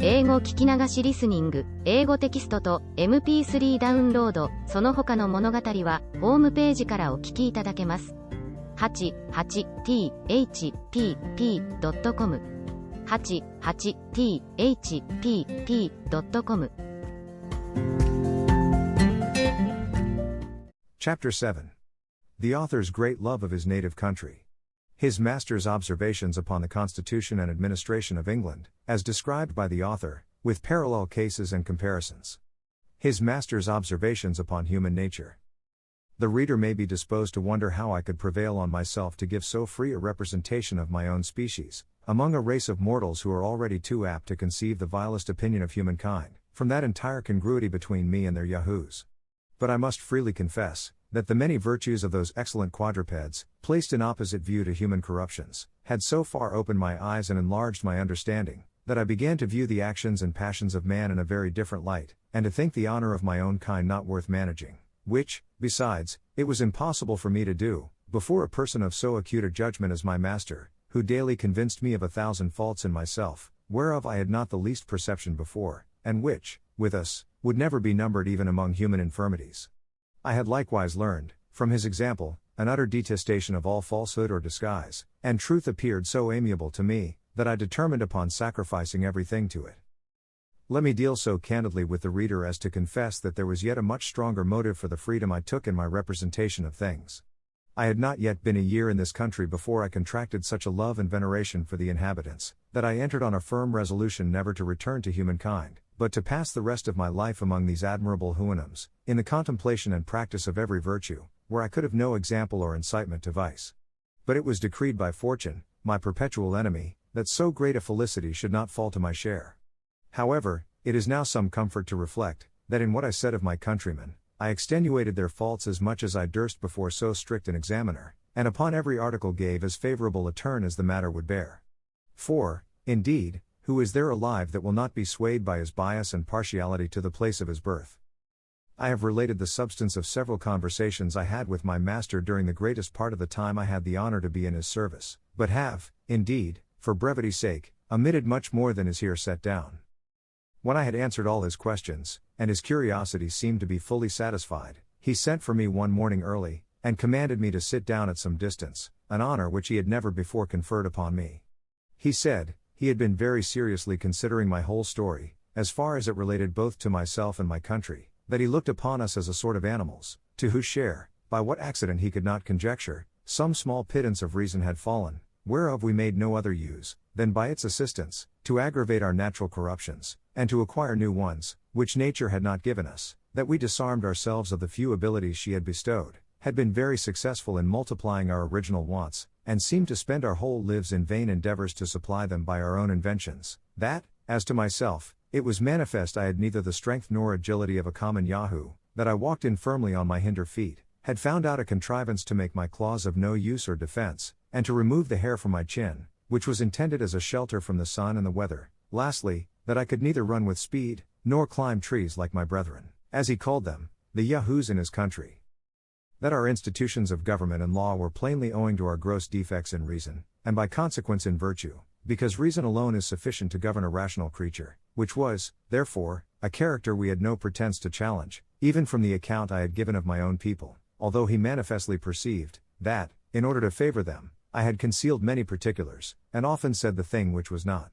英語聞き流しリスニング、英語テキストと MP3 ダウンロード、その他の物語は、ホームページからお聞きいただけます。88thpp.com 88thpp.com Chapter 7. The author's great love of his native country. His master's observations upon the constitution and administration of England, as described by the author, with parallel cases and comparisons. His master's observations upon human nature. The reader may be disposed to wonder how I could prevail on myself to give so free a representation of my own species, among a race of mortals who are already too apt to conceive the vilest opinion of humankind, from that entire congruity between me and their yahoos. But I must freely confess, that the many virtues of those excellent quadrupeds, placed in opposite view to human corruptions, had so far opened my eyes and enlarged my understanding, that I began to view the actions and passions of man in a very different light, and to think the honor of my own kind not worth managing, which, besides, it was impossible for me to do, before a person of so acute a judgment as my master, who daily convinced me of 1,000 faults in myself, whereof I had not the least perception before, and which, with us, would never be numbered even among human infirmities. I had likewise learned, from his example, an utter detestation of all falsehood or disguise, and truth appeared so amiable to me, that I determined upon sacrificing everything to it. Let me deal so candidly with the reader as to confess that there was yet a much stronger motive for the freedom I took in my representation of things. I had not yet been a year in this country before I contracted such a love and veneration for the inhabitants, that I entered on a firm resolution never to return to humankind, but to pass the rest of my life among these admirable Houyhnhnms, in the contemplation and practice of every virtue, where I could have no example or incitement to vice. But it was decreed by fortune, my perpetual enemy, that so great a felicity should not fall to my share. However, it is now some comfort to reflect, that in what I said of my countrymen, I extenuated their faults as much as I durst before so strict an examiner, and upon every article gave as favorable a turn as the matter would bear. For, indeed, who is there alive that will not be swayed by his bias and partiality to the place of his birth? I have related the substance of several conversations I had with my master during the greatest part of the time I had the honor to be in his service, but have, indeed, for brevity's sake, omitted much more than is here set down. When I had answered all his questions, and his curiosity seemed to be fully satisfied, he sent for me one morning early, and commanded me to sit down at some distance, an honor which he had never before conferred upon me. He said, he had been very seriously considering my whole story, as far as it related both to myself and my country, that he looked upon us as a sort of animals, to whose share, by what accident he could not conjecture, some small pittance of reason had fallen, whereof we made no other use, than by its assistance, to aggravate our natural corruptions, and to acquire new ones, which nature had not given us, that we disarmed ourselves of the few abilities she had bestowed, had been very successful in multiplying our original wants, and seemed to spend our whole lives in vain endeavors to supply them by our own inventions, that, as to myself, it was manifest I had neither the strength nor agility of a common Yahoo, that I walked infirmly on my hinder feet, had found out a contrivance to make my claws of no use or defense, and to remove the hair from my chin, which was intended as a shelter from the sun and the weather, lastly, that I could neither run with speed, nor climb trees like my brethren, as he called them, the Yahoos in his country. That our institutions of government and law were plainly owing to our gross defects in reason, and by consequence in virtue, because reason alone is sufficient to govern a rational creature, which was, therefore, a character we had no pretense to challenge, even from the account I had given of my own people, although he manifestly perceived, that, in order to favor them, I had concealed many particulars, and often said the thing which was not.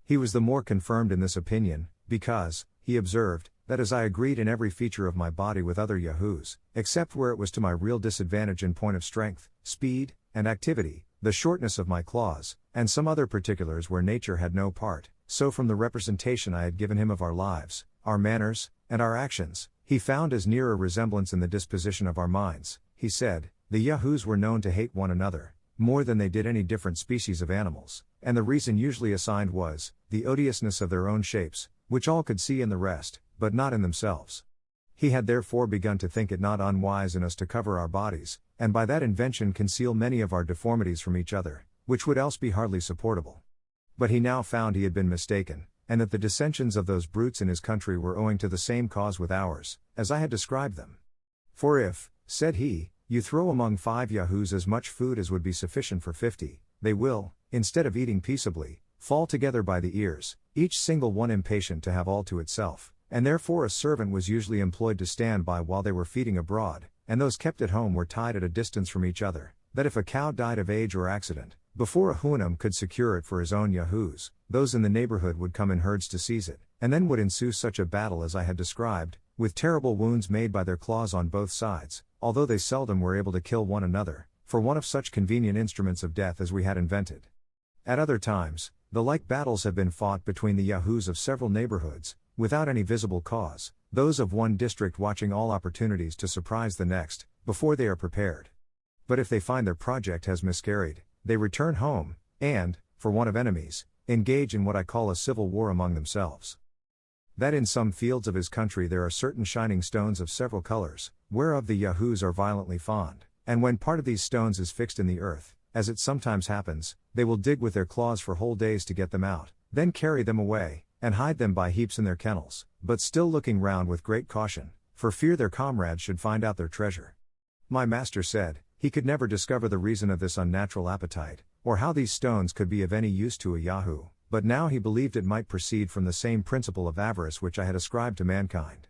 He was the more confirmed in this opinion, because, he observed, that as I agreed in every feature of my body with other Yahoos, except where it was to my real disadvantage in point of strength, speed, and activity, the shortness of my claws, and some other particulars where nature had no part, so from the representation I had given him of our lives, our manners, and our actions, he found as near a resemblance in the disposition of our minds. He said, the Yahoos were known to hate one another, more than they did any different species of animals, and the reason usually assigned was, the odiousness of their own shapes, which all could see in the rest, but not in themselves. He had therefore begun to think it not unwise in us to cover our bodies, and by that invention conceal many of our deformities from each other, which would else be hardly supportable. But he now found he had been mistaken, and that the dissensions of those brutes in his country were owing to the same cause with ours, as I had described them. For if, said he, you throw among 5 Yahoos as much food as would be sufficient for 50, they will, instead of eating peaceably, fall together by the ears, each single one impatient to have all to itself, and therefore a servant was usually employed to stand by while they were feeding abroad, and those kept at home were tied at a distance from each other, that if a cow died of age or accident, before a Houyhnhnm could secure it for his own yahoos, those in the neighborhood would come in herds to seize it, and then would ensue such a battle as I had described, with terrible wounds made by their claws on both sides, although they seldom were able to kill one another, for want of such convenient instruments of death as we had invented. At other times, the like battles have been fought between the yahoos of several neighborhoods, without any visible cause, those of one district watching all opportunities to surprise the next, before they are prepared. But if they find their project has miscarried, they return home, and, for want of enemies, engage in what I call a civil war among themselves. That in some fields of his country there are certain shining stones of several colors, whereof the yahoos are violently fond, and when part of these stones is fixed in the earth, as it sometimes happens, they will dig with their claws for whole days to get them out, then carry them away, and hide them by heaps in their kennels, but still looking round with great caution, for fear their comrades should find out their treasure. My master said, he could never discover the reason of this unnatural appetite, or how these stones could be of any use to a yahoo, but now he believed it might proceed from the same principle of avarice which I had ascribed to mankind.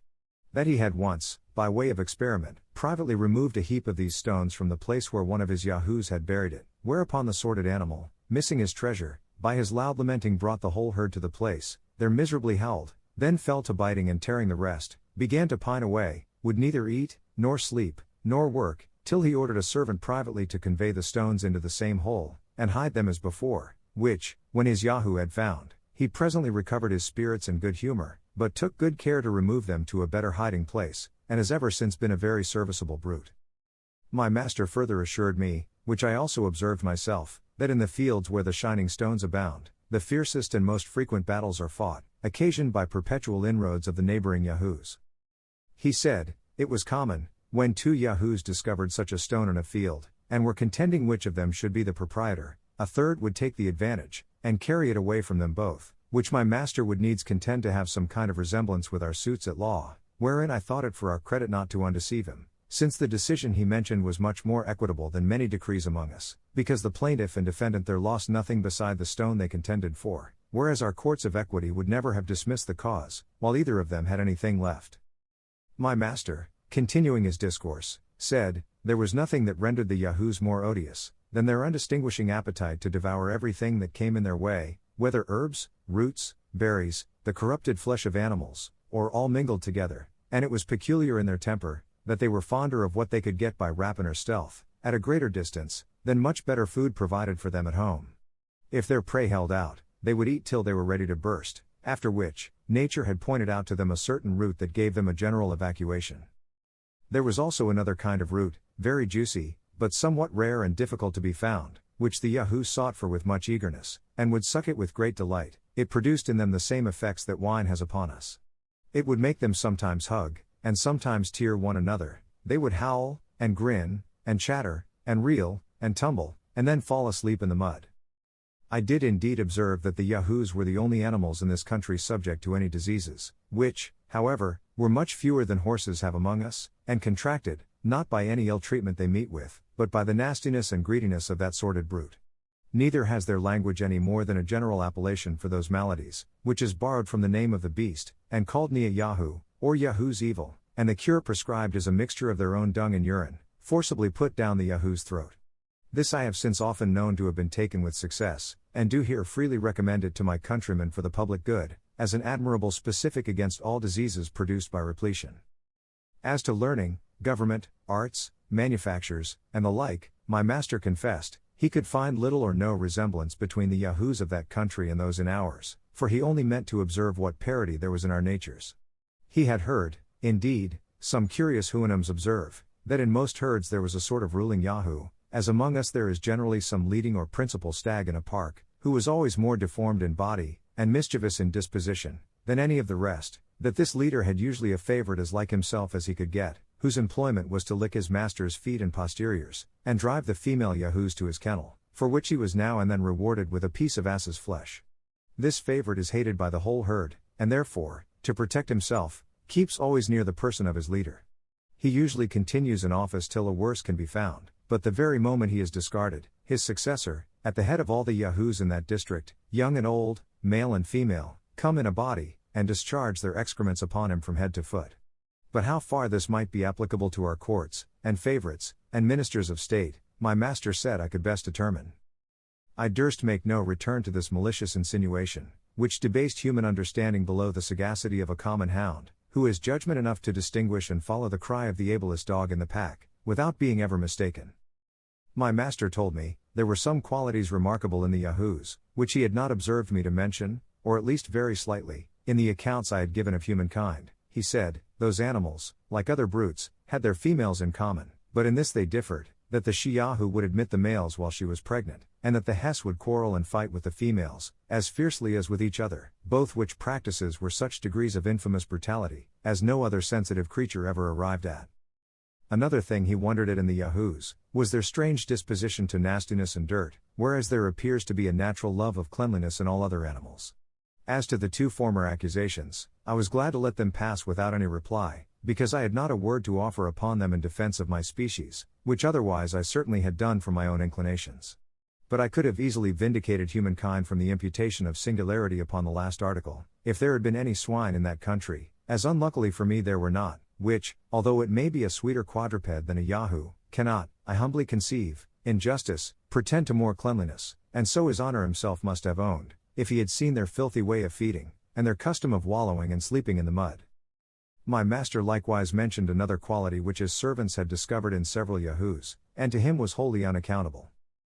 That he had once, by way of experiment, privately removed a heap of these stones from the place where one of his yahoos had buried it, whereupon the sordid animal, missing his treasure, by his loud lamenting brought the whole herd to the place, there miserably howled, then fell to biting and tearing the rest, began to pine away, would neither eat, nor sleep, nor work, till he ordered a servant privately to convey the stones into the same hole, and hide them as before, which, when his yahoo had found, he presently recovered his spirits and good humor, but took good care to remove them to a better hiding place, and has ever since been a very serviceable brute. My master further assured me, which I also observed myself, that in the fields where the shining stones abound, the fiercest and most frequent battles are fought, occasioned by perpetual inroads of the neighboring yahoos. He said, it was common, when two yahoos discovered such a stone in a field, and were contending which of them should be the proprietor, a third would take the advantage, and carry it away from them both, which my master would needs contend to have some kind of resemblance with our suits at law, wherein I thought it for our credit not to undeceive him, since the decision he mentioned was much more equitable than many decrees among us, because the plaintiff and defendant there lost nothing beside the stone they contended for, whereas our courts of equity would never have dismissed the cause, while either of them had anything left. My master, continuing his discourse, said, there was nothing that rendered the yahoos more odious, than their undistinguishing appetite to devour everything that came in their way, whether herbs, roots, berries, the corrupted flesh of animals, or all mingled together, and it was peculiar in their temper, that they were fonder of what they could get by rapine or stealth, at a greater distance, than much better food provided for them at home. If their prey held out, they would eat till they were ready to burst, after which, nature had pointed out to them a certain root that gave them a general evacuation. There was also another kind of root, very juicy, but somewhat rare and difficult to be found, which the yahoos sought for with much eagerness, and would suck it with great delight. It produced in them the same effects that wine has upon us. It would make them sometimes hug, and sometimes tear one another, they would howl, and grin, and chatter, and reel, and tumble, and then fall asleep in the mud. I did indeed observe that the yahoos were the only animals in this country subject to any diseases, which, however, were much fewer than horses have among us, and contracted, not by any ill treatment they meet with, but by the nastiness and greediness of that sordid brute. Neither has their language any more than a general appellation for those maladies, which is borrowed from the name of the beast, and called Nia Yahoo, or Yahoo's evil, and the cure prescribed is a mixture of their own dung and urine, forcibly put down the Yahoo's throat. This I have since often known to have been taken with success, and do here freely recommend it to my countrymen for the public good, as an admirable specific against all diseases produced by repletion. As to learning, government, arts, manufactures, and the like, my master confessed, he could find little or no resemblance between the yahoos of that country and those in ours, for he only meant to observe what parity there was in our natures. He had heard, indeed, some curious Houyhnhnms observe, that in most herds there was a sort of ruling yahoo, as among us there is generally some leading or principal stag in a park, who was always more deformed in body, and mischievous in disposition, than any of the rest, that this leader had usually a favorite as like himself as he could get, whose employment was to lick his master's feet and posteriors, and drive the female yahoos to his kennel, for which he was now and then rewarded with a piece of ass's flesh. This favorite is hated by the whole herd, and therefore, to protect himself, keeps always near the person of his leader. He usually continues in office till a worse can be found, but the very moment he is discarded, his successor, at the head of all the yahoos in that district, young and old, male and female, come in a body, and discharge their excrements upon him from head to foot. But how far this might be applicable to our courts, and favorites, and ministers of state, my master said I could best determine. I durst make no return to this malicious insinuation, which debased human understanding below the sagacity of a common hound, who has judgment enough to distinguish and follow the cry of the ablest dog in the pack, without being ever mistaken. My master told me, there were some qualities remarkable in the Yahoos, which he had not observed me to mention, or at least very slightly, in the accounts I had given of humankind. He said, those animals, like other brutes, had their females in common, but in this they differed, that the she-Yahoo would admit the males while she was pregnant, and that the Hess would quarrel and fight with the females, as fiercely as with each other, both which practices were such degrees of infamous brutality, as no other sensitive creature ever arrived at. Another thing he wondered at in the Yahoos, was their strange disposition to nastiness and dirt, whereas there appears to be a natural love of cleanliness in all other animals. As to the two former accusations, I was glad to let them pass without any reply, because I had not a word to offer upon them in defense of my species, which otherwise I certainly had done from my own inclinations. But I could have easily vindicated humankind from the imputation of singularity upon the last article, if there had been any swine in that country, as unluckily for me there were not, which, although it may be a sweeter quadruped than a Yahoo, cannot, I humbly conceive, in justice, pretend to more cleanliness, and so his honor himself must have owned, if he had seen their filthy way of feeding, and their custom of wallowing and sleeping in the mud. My master likewise mentioned another quality which his servants had discovered in several Yahoos, and to him was wholly unaccountable.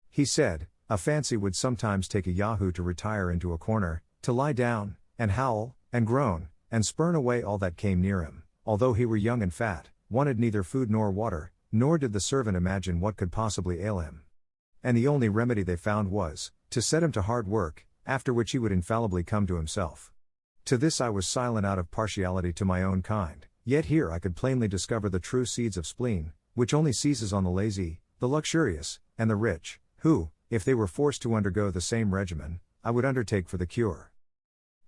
He said, a fancy would sometimes take a Yahoo to retire into a corner, to lie down, and howl, and groan, and spurn away all that came near him, although he were young and fat, wanted neither food nor water, nor did the servant imagine what could possibly ail him. And the only remedy they found was, to set him to hard work, after which he would infallibly come to himself. To this I was silent out of partiality to my own kind, yet here I could plainly discover the true seeds of spleen, which only seizes on the lazy, the luxurious, and the rich, who, if they were forced to undergo the same regimen, I would undertake for the cure.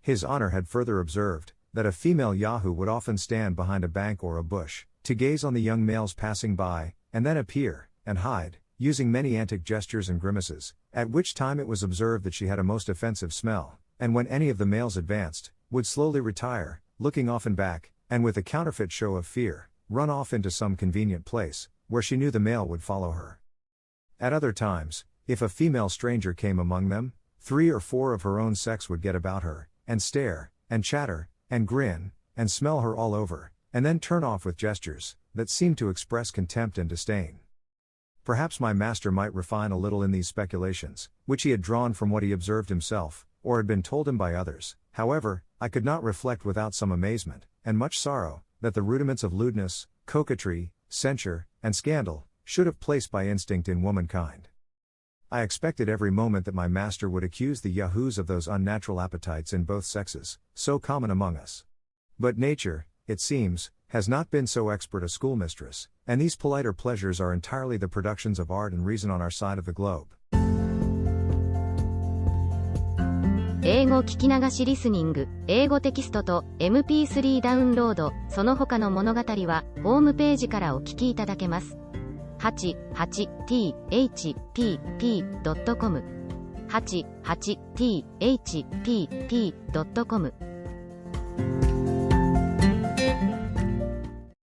His honor had further observed, that a female Yahoo would often stand behind a bank or a bush, to gaze on the young males passing by, and then appear, and hide, using many antic gestures and grimaces, at which time it was observed that she had a most offensive smell, and when any of the males advanced, would slowly retire, looking often back, and with a counterfeit show of fear, run off into some convenient place, where she knew the male would follow her. At other times, if a female stranger came among them, 3 or 4 of her own sex would get about her, and stare, and chatter, and grin, and smell her all over, and then turn off with gestures, that seemed to express contempt and disdain. Perhaps my master might refine a little in these speculations, which he had drawn from what he observed himself, or had been told him by others. However, I could not reflect without some amazement, and much sorrow, that the rudiments of lewdness, coquetry, censure, and scandal, should have place by instinct in womankind. I expected every moment that my master would accuse the Yahoos of those unnatural appetites in both sexes, so common among us. But nature, it seems, has not been so expert a schoolmistress, and these politer pleasures are entirely the productions of art and reason on our side of the globe. 英語聞き流しリスニング、英語テキストと MP3 ダウンロード、その他の物語は、ホームページからお聞きいただけます。88thpp.com 88thpp.com